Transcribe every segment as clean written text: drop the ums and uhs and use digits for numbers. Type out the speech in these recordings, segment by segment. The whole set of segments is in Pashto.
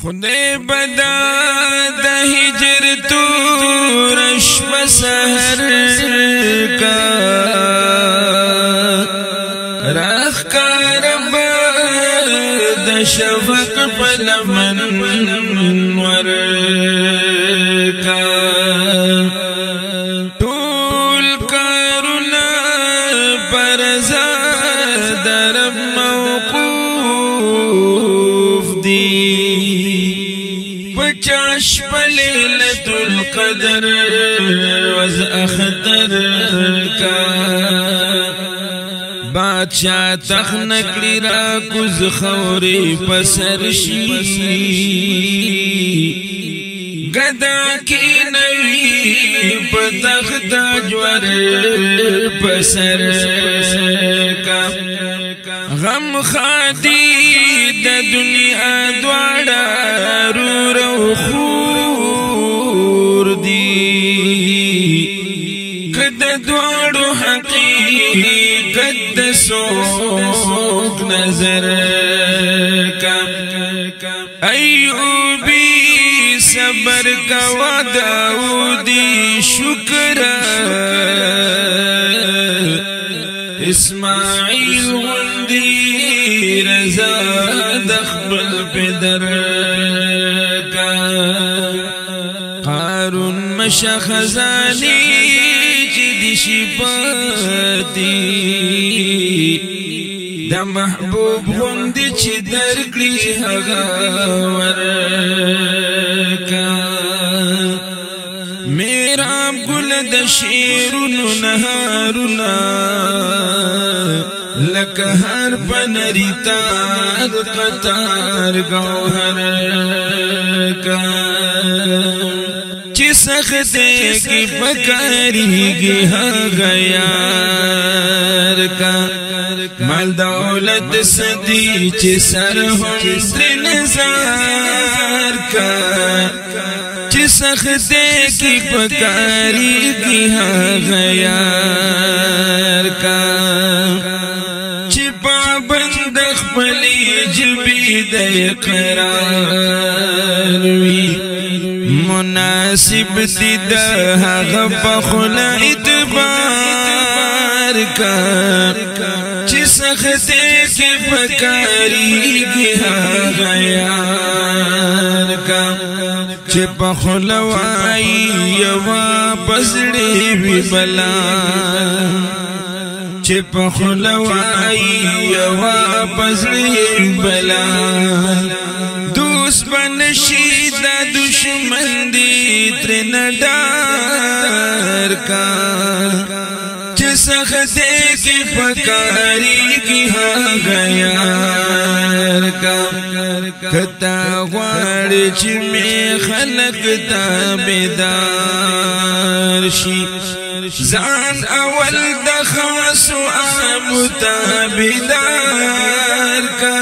خدای بدا د هجر تورش بسهر کا راخ کا رب د شفق پلمن ور کا طول کارنا پر درب موقوف دی پچاش پلیلت القدر وز اختر کا بادشاہ تخنکڑی را کز خوری پسر شی گدا کی نوی پتخت جور پسر کا غم خادی د دنیا دوارا رو رو خور دی کد دوارو حقیقت سوک نظر کا ایوبی صبر کا داودی شکر اسماعیل غندی رضا دخبل پدر کا قارون مشا خزانی جدی شپاتی دا محبوب غندی چی درکلی حغاور کا میرا گل د شیرونو نهارنا لکه هر پنری تار قطار گوهر کا چی سختے کی پکاری گی غیار کا مال دولت صدی چی سر ہم نظار کا چی سختے کی پکاری گی غیار کا چی پابند خپلی جبی د اقرار وی مناسب دی د هغه بخل اعتبار کا چی سختے کی پکاری گی غیار کا چی پخلوائی یوا پسڑی بی بلا چی پخلوائی یوا پسڑی بلا دوست بنشی دا دشمن دی ترن ڈار کا چی سختے کی پکاری کی غیار کا کتا غوار چی میں خلق تابدار شی زان اول دخواس و آب تابدار کا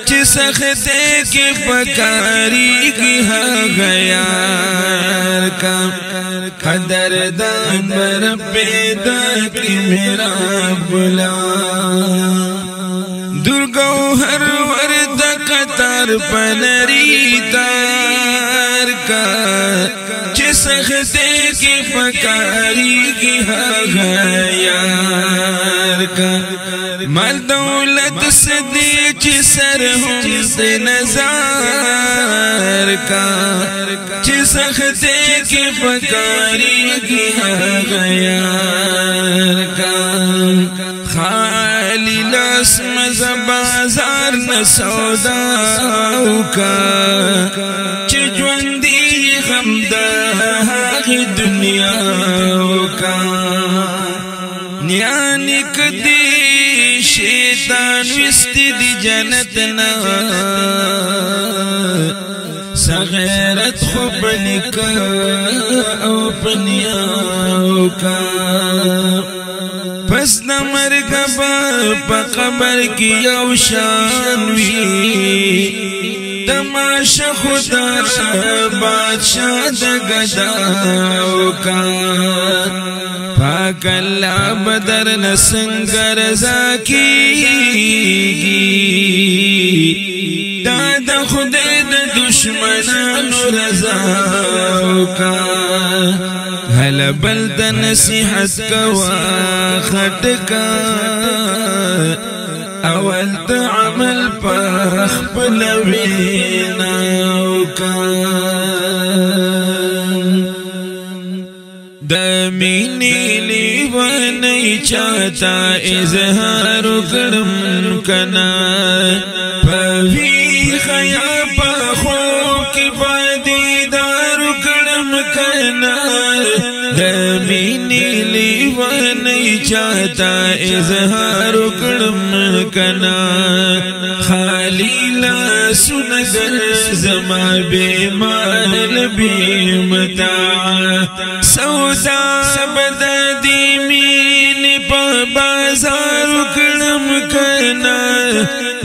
چی سختے کی پکاری کی غیار کا قدردان بر پیدا کی میرا بلا درگو ہر ورد قطار پنری تار کا چی سختے کی پکاری کی غیار کا مال دولت صدی چی سر ہم سے نظار کا چی سختے کی پکاری کی غیار کا خالی لاس مزبازار نسوداو کا چی جوندی غمدہ آغی دنیاو کا نیانک دی شیطان وستی دی جنتنا سغیرت خوب نکا او پنیاو کا پس دا مرگ پا قبر کی یو شانوی تماشا خدا بادشاہ دا گداو کا پاک اللہ بدر نسنگر زاکی دا خدای دا دشمنانو رضا وکا هل بل د نصیحت کوا خټکا اول د عمل پر خپل وینا وکا د مینې لیونی چاته اظهار کړم کنا په ویښه یا په خوب کې به دیدار کړم کنا د مینې لیونی چاته اظهار کړم کنا خالی لاسونه زما بیمار بیمتاع سودا بد دی مینې په بازار کړم کنا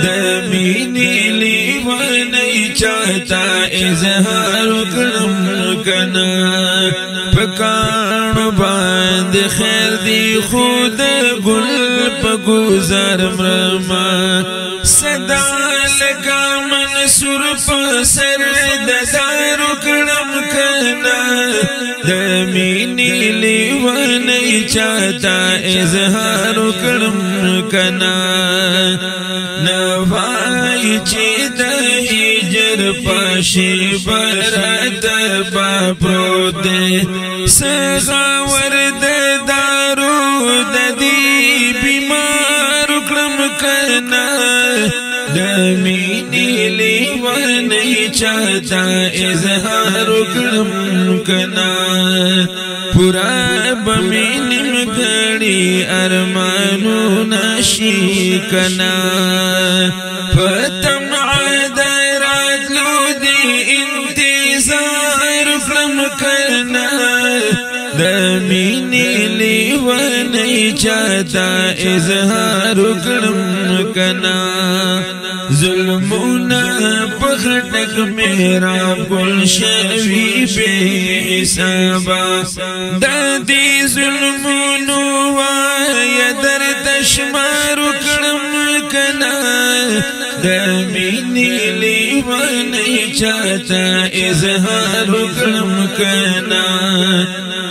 د مینې لیونی چاته اظهار کړم کنا پکانو باندې خیر دی خود ګل په گزار مرما صدا لگا منصور په سر د دارو کړم کنا د مینې لیونی چاته اظهار کړم کنا نوای چې د هجر پاشي برات با پروت سغاور د دارو د دې بیمار کړم کنا د مینې لیونی چاته اظهار کړم کنا پورا بمینم غړي ارمانو نشي کنا پتم عذرات لو دي انتظار کړم کنا د مینې لیونی چاته اظهار کړم کنا ظلمونه پخټک میرا ګل شوی بے حسابا د دې ظلمونو وای درد شمار کړم کنا د مینې لیونی چاته اظهار کړم کنا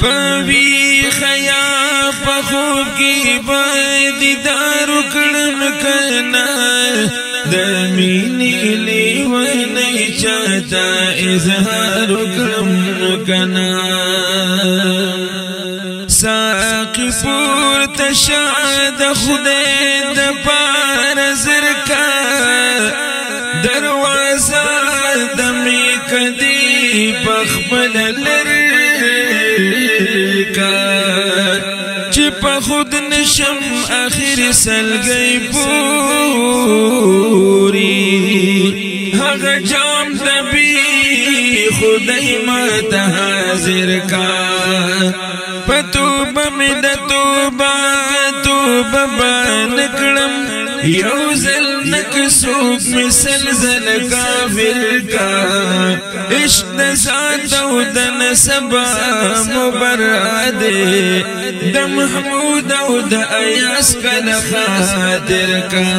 پوی خیا په خوب کې باید دیدار کړم کنا د مینې لیونی چاته اظهار کړم کنا ساقی پورته شه د خدای د پاره زرکا دروازه د می کدی پخپل لرکا چې په خود نشم اخر سلګي پوری هغه جام دبي خدای ماته حاضر کا پتوبه مې د توبه بنکړم یو ځل نکسوک مسلزل کافر کا عشق د ذات او د نسب مبرد د محمود او د ایاس کله خاطر کا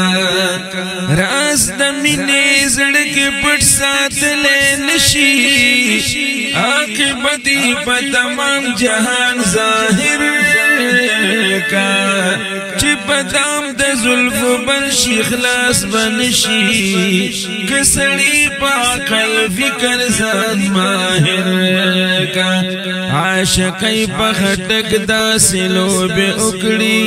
راز د مینې زړه کې پټ ساتل نشي عاقبت په تمام جهان ظاهر کا چې پدام د زلف بن شي خلاص بنشي کسړي په عقل فکر ځان ماهر کا عاشقي په خټک داسې لوبه وکړي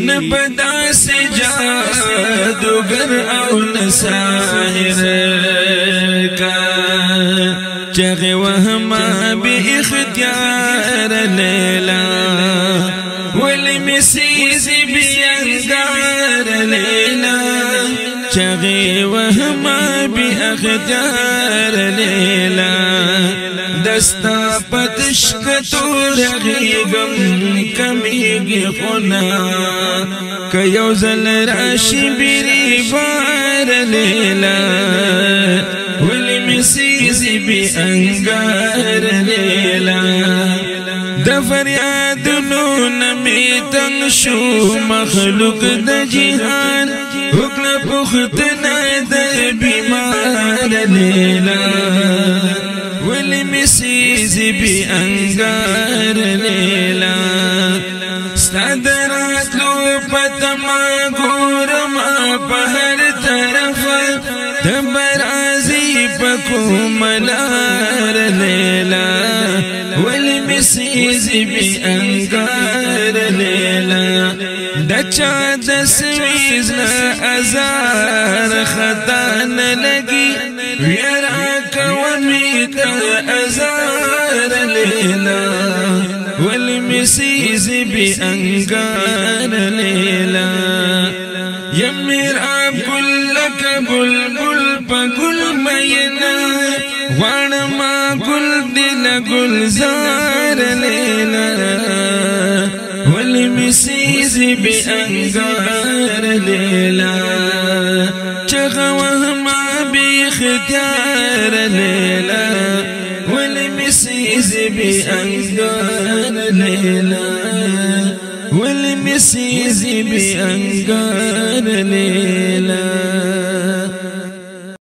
نبدا سے جادوگر او نساهر کا چغه وهما به اختیار لیلا ولمسیز بیانگار لیلا چغه وهما به اختیار لیلا دستا پتشکتو رغیگم کمیگی خونا کیو زل راشی بیری بار لیلا ولی مسیزی بی انگار لیلا دفر یادنو نمی تنگ شو مخلوق د جہان حکل پختنا د بیمار ليلى ولمسيزي بأنقار ليلى استعدرت له پتما گورما پهر طرف دبرازی پکو ملار ليلى ولمسيزي بأنقار ليلى دچا دسویز نا ازار خطان لگی ویرا کومی تا ازار لیلا والمسیزی بی انگار لیلا یمیرا گلک بلبل پا گل مینا وانما گل دل گلزار لیلا والمسيزي بأنقار ليلى شغوهما باختيار ليلى والمسيزي بأنقار ليلى والمسيزي بأنقار ليلى